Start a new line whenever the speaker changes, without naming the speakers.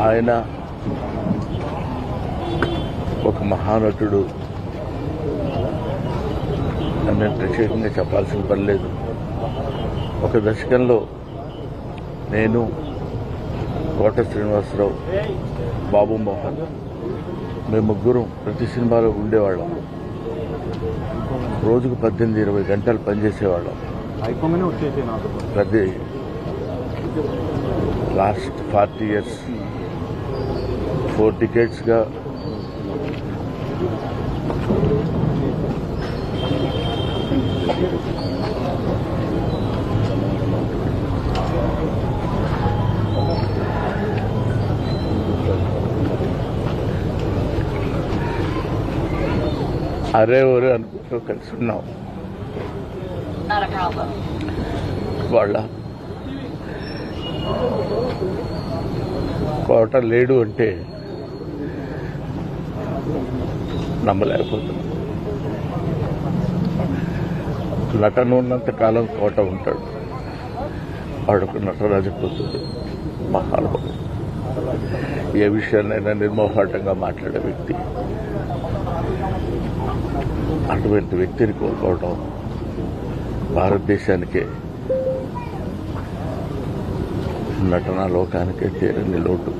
ఆయన ఒక మహానటుడు అని ప్రత్యేకంగా చెప్పాల్సిన పని లేదు. ఒక దశకంలో నేను, కోట శ్రీనివాసరావు, బాబు మోహన్ మేము ముగ్గురం ప్రతి సినిమాలో ఉండేవాళ్ళం. రోజుకు 18-20 గంటలు పనిచేసేవాళ్ళం. ప్రతి లాస్ట్ 40 years 4 decades-గా అరే ఒరే అనుకుంటూ కలిసి ఉన్నాం. వాళ్ళ కోట లేడు అంటే నమ్మలేకపోతున్నాం. నటన ఉన్నంత కాలం కోట ఉంటాడు. వాడొక నటరాజపోతుంది, మహానుభావుడు. ఏ విషయాన్నైనా నిర్మోహాటంగా మాట్లాడే వ్యక్తి. అటువంటి వ్యక్తిని కోల్పోవడం భారతదేశానికే, నటనా లోకానికే తీరని లోటు.